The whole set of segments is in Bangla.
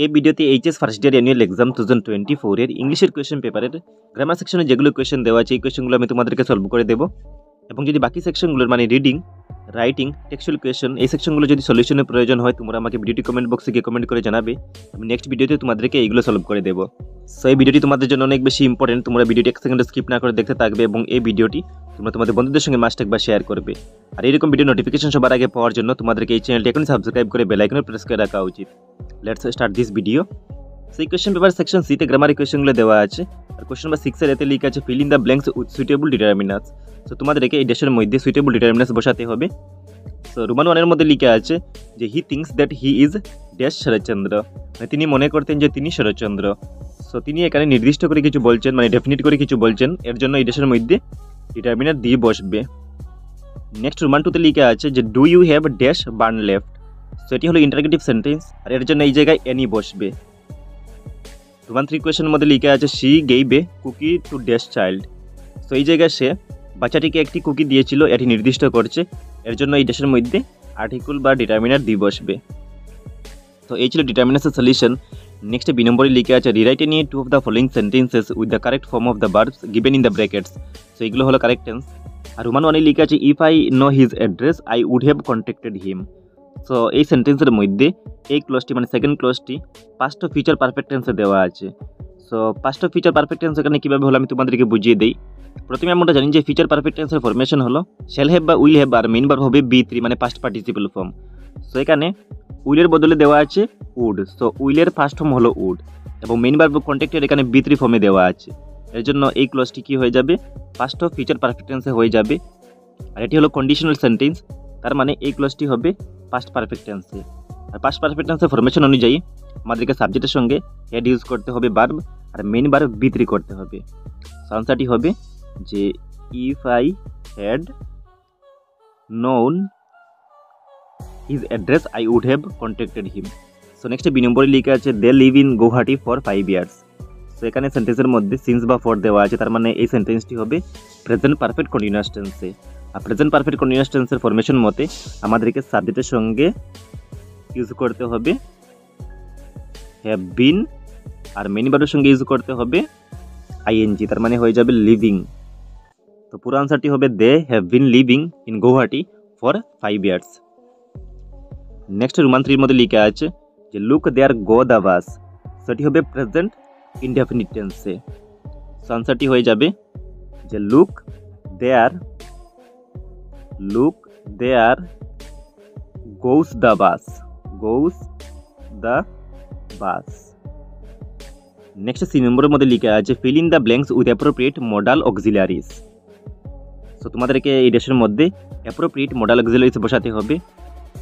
এই ভিডিওতে HS first year annual exam 2024 এর ইংলিশের কোয়েশ্চেন পেপারের গ্রামার সেকশনে যেগুলো কোয়েশ্চেন দেওয়া আছে এই কোয়েশ্চেনগুলো আমি তোমাদেরকে সলভ করে দেবো। এবং যদি বাকি সেকশনগুলোর মানে রিডিং, রাইটিং, টেক্সচুয়াল কোয়েশ্চেন এই সেকশনগুলো যদি সলিউশনের প্রয়োজন হয় তোমরা আমাকে ভিডিওটি কমেন্ট বক্সে গিয়ে কমেন্ট করে জানাবে। আমি নেক্সট ভিডিওতে তোমাদেরকে এইগুলো সলভ করে দেবো। সো এই ভিডিওটি তোমাদের জন্য অনেক বেশি ইম্পর্টেন্ট, তোমরা ভিডিওটি এক সেকেন্ড স্কিপ না করে দেখতে থাকবে এবং এই ভিডিওটি তোমরা তোমাদের বন্ধুদের সঙ্গে মাস্ট একবার শেয়ার করবে। আর এরকম ভিডিও নোটিফিকেশন সবার আগে পাওয়ার জন্য তোমাদেরকে এই চ্যানেলটি এখনই সাবস্ক্রাইব করে বেল আইকনে প্রেস করে রাখা উচিত। Let's start this video. সেই কোয়েশ্চেন পেপার সেকশন সিতে গ্রামারি কোয়েশ্চেনগুলো দেওয়া আছে। আর কোয়েশ্চেন নাম্বার 6 এর এতে লেখা আছে fill in the blanks with suitable determinants. So তোমাদেরকে এই ড্যাশের মধ্যে সুইটেবল ডিটারমিনান্টস বসাতে হবে। সো রোমান 1 এর মধ্যে লেখা আছে যে he thinks that he is dash Saratchandra, মানে তিনি মনে করতেন যে তিনি শরৎচন্দ্র। সো তিনি এখানে নির্দিষ্ট করে কিছু বলছেন, মানে ডেফিনিট করে কিছু বলছেন, এর জন্য এই ড্যাশের মধ্যে ডিটারমিনার দিয়ে বসবে। নেক্সট রোমান 2 তে লেখা আছে যে do you have dash burn left. So এটি হলো ইন্টারগেটিভ সেন্টেন্স আর এর জন্য এই জায়গায় এনি বসবে। রোমান 3 কোয়েশ্চেনের মধ্যে লেখা আছে she gave a cookie to dash child. So এই জায়গায় সে বাচ্চাটিকে একটি কুকি দিয়েছিল, এটি নির্দিষ্ট করছে, এর জন্য এই ড্যাশের মধ্যে আর্টিকেল বা ডিটারমিনার দিয়ে বসবে। তো এই ছিল ডিটারমিনান্সের সলিউশন। নেক্সট বি নম্বরে লেখা আছে rewrite any two of the following sentences with the correct form of the verbs given in the brackets. So এগুলো হলো কারেক্ট টেন্স। আর রোমান 1 লেখা আছে if I know his address I would have contacted him. So এই সেন্টেন্সের মধ্যে এই ক্লজটি মানে সেকেন্ড ক্লজটি পাস্ট ফিউচার পারফেক্ট টেন্সে দেওয়া আছে। So past future perfect tense এখানে কীভাবে হলো আমি তোমাদেরকে বুঝিয়ে দিই। প্রথমে আমরা জানি যে ফিউচার পারফেক্ট টেন্সের ফরমেশন হলো শ্যাল হ্যাভ বা উইল হ্যাভ আর মেইন ভার্ব হবে বি3 মানে পাস্ট পার্টিসিপল ফর্ম। সো এখানে উইলের বদলে দেওয়া আছে উড। সো উইলের ফার্স্ট ফর্ম হলো উড এবং মেইন ভার্ব কন্ট্যাক্টের এখানে বি3 ফর্মে দেওয়া আছে। এর জন্য এই ক্লজটি কী হয়ে যাবে, পাস্ট ফিউচার পারফেক্ট টেন্সে হয়ে যাবে। আর এটি হলো কন্ডিশনাল সেন্টেন্স, তার মানে এই ক্লজটি হবে পাস্ট পারফেক্ট টেন্সে। আর পাস্ট পারফেক্ট টেন্সের ফরমেশন অনুযায়ী আমাদেরকে সাবজেক্টের সঙ্গে হেড ইউজ করতে হবে ভার্ব আর মেইন ভার্ব বি3 করতে হবে। সো আনসারটি হবে যে if I had known his address I would have contacted him. So next B নম্বরে লেখা আছে they live in Guwahati for 5 years. So এখানে সেন্টেন্সের মধ্যে সিন্স বা ফর দেওয়া আছে, তার মানে এই সেন্টেন্সটি হবে প্রেজেন্ট পারফেক্ট কন্টিনিউয়াস টেন্সে। আর প্রেজেন্ট পারফেক্ট কন্টিনিউয়াস টেন্সের ফরমেশন মতে আমাদেরকে সাবজেক্টের সঙ্গে ইউজ করতে হবে হ্যাভ বিন আর মেইন ভার্বের সঙ্গে ইউজ করতে হবে আইএনজি, তার মানে হয়ে যাবে লিভিং। তো পুরো আনসারটি হবে they have been living in Guwahati for 5 years. Next Roman 3 এর মধ্যে লেখা আছে যে look there go the bus. সেটি হবে প্রেজেন্ট ইনডেফিনিট টেন্সে। সো আনসারটি হয়ে যাবে যে look there goes the bus, goes the bus. Next C নম্বরের মধ্যে লেখা আছে fill in the blanks with appropriate modal auxiliaries. So তোমাদেরকে এই ড্যাশের মধ্যে অ্যাপ্রোপ্রিয়েট মডাল অক্সিলারিজ বসাতে হবে।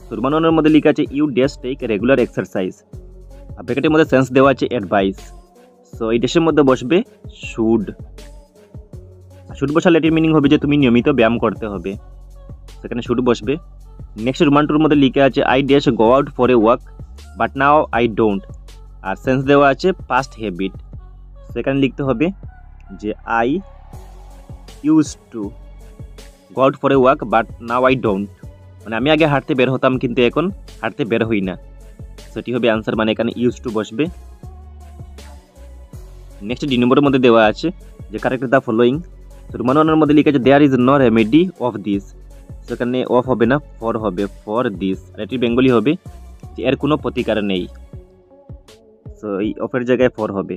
তো রোমান 1 এর মধ্যে লেখা আছে you dash take regular exercise. আর ব্র্যাকেটের মধ্যে সেন্স দেওয়া আছে অ্যাডভাইস। সো এই ড্যাশের মধ্যে বসবে শুড। শুড বসালে এটির মিনিং হবে যে তুমি নিয়মিত ব্যায়াম করতে হবে, সেখানে শুড বসবে। নেক্সট রোমান 2 এর মধ্যে লেখা আছে I dash go out for a walk but now I don't. আর সেন্স দেওয়া আছে পাস্ট হ্যাবিট। সেখানে লিখতে হবে যে I use to go out for a walk but now I don't, মানে আমি আগে হাঁটতে বের হতাম কিন্তু এখন হাঁটতে বের হই না। সেটি হবে আনসার, মানে এখানে ইউজ টু বসবে। নেক্সট ডি নম্বরের মধ্যে দেওয়া আছে যে কারেক্ট দ্য ফলোয়িং। রোমান 1 এর মধ্যে লেখা আছে there is no remedy of this. সেখানে অফ হবে না, ফর হবে, ফর দিস। আর এটি বেঙ্গলি হবে যে এর কোনো প্রতিকার নেই। সো এই অফের জায়গায় ফর হবে।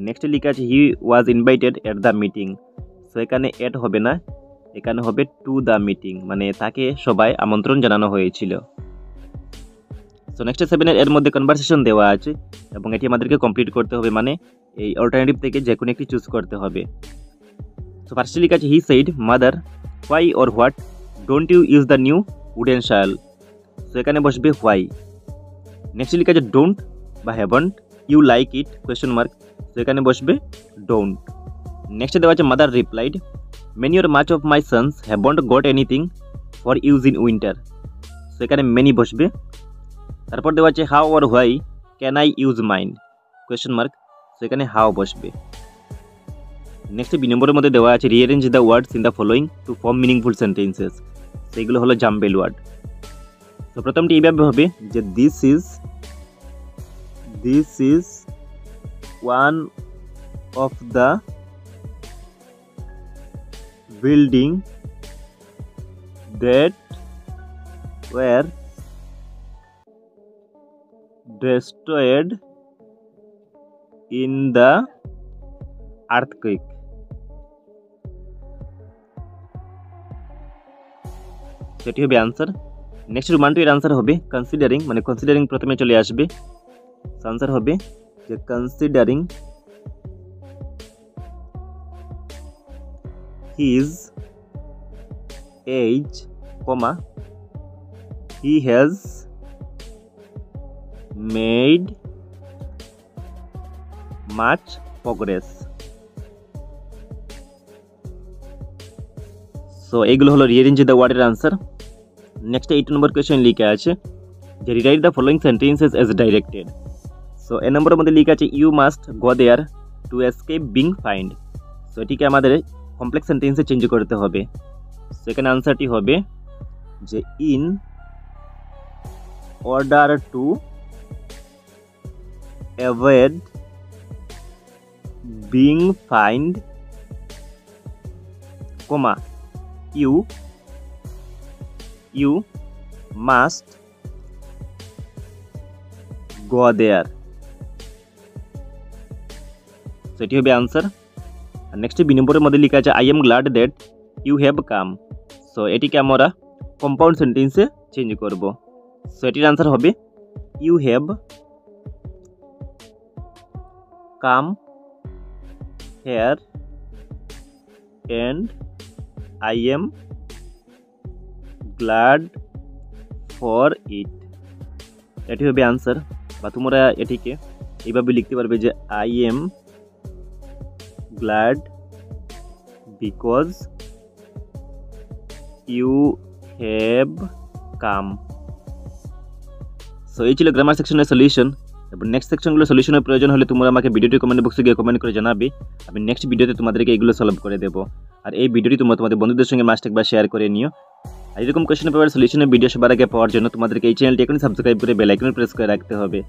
নেক্সট লেখা আছে he was invited at the meeting. So এখানে এট হবে না, এখানে হবে টু দ্য মিটিং, মানে তাকে সবাই আমন্ত্রণ জানানো হয়েছিল। সো নেক্সট 7 এর মধ্যে কনভারসেশন দেওয়া আছে এবং এটি আমাদেরকে কমপ্লিট করতে হবে, মানে এই অল্টারনেটিভ থেকে যে কোনো একটি চুজ করতে হবে। সো ফার্স্টে লেখা আছে he said mother why or what don't you use the new wooden shawl. So এখানে বসবে হোয়াই। নেক্সট লেখা আছে ডোন্ট বা haven't you like it question mark. So এখানে বসবে ডোন্ট। নেক্সট দেওয়া আছে mother replied many or much of my sons haven't got anything for use in winter. So এখানে মেনি বসবে। তারপর দেওয়া আছে how or why can I use mine question mark. So এখানে হাউ বসবে। নেক্সট বি নম্বরের মধ্যে দেওয়া আছে rearrange the words in the following to form meaningful sentences. সেগুলো হলো জাম্বেল ওয়ার্ড। তো প্রথমটি এইভাবে হবে যে this is This is one of the building that were destroyed in the earthquake. সেটি হবে আনসার। নেক্সট রোমান টু এর আনসার হবে কনসিডারিং, মানে কনসিডারিং প্রথমে চলে আসবে। আনসার হবে যে considering his age, he has made much progress. So এইগুলো হলো রিঅ্যারেঞ্জ দ্য ওয়ার্ডের আনসার। নেক্সট 8 নম্বর কোয়েশ্চেন লিখা আছে যে rewrite the following sentences as directed. So A নম্বরের মধ্যে লিখা আছে you must go there to escape being fined. So এটিকে আমাদের কমপ্লেক্স সেন্টেন্সে চেঞ্জ করতে হবে। সেকেন্ড আনসারটি হবে যে in order to avoid being find, you must go there. সেটি হবে আনসার। আর নেক্সট বি নম্বরের মধ্যে লেখা আছে I am glad that you have come. So এটিকে আমরা কম্পাউন্ড সেন্টেন্সে চেঞ্জ করব। সো এটির আনসার হবে you have come here and I am glad for it. এটি হবে আনসার। বা তোমরা এটিকে এইভাবে লিখতে পারবে যে I am glad because you have come. So এই ছিল গ্রামার সেকশনের সলিউশন। এবং নেক্সট সেকশনগুলো সলিউশনের প্রয়োজন হলে তোমরা আমাকে ভিডিওটি কমেন্ট বক্সে গিয়ে কমেন্ট করে জানাবে। আমি নেক্সট ভিডিওতে তোমাদেরকে এগুলো সলভ করে দেবো। আর এই ভিডিওটি তোমরা তোমাদের বন্ধুদের সঙ্গে মাস্ট একবার শেয়ার করে নিও। আর এরকম কোয়েশ্চেন পেপার সলিউশনের ভিডিও সবার আগে পাওয়ার জন্য তোমাদেরকে এই চ্যানেলটি এখনই সাবস্ক্রাইব করে বেল আইকন প্রেস করে রাখতে হবে।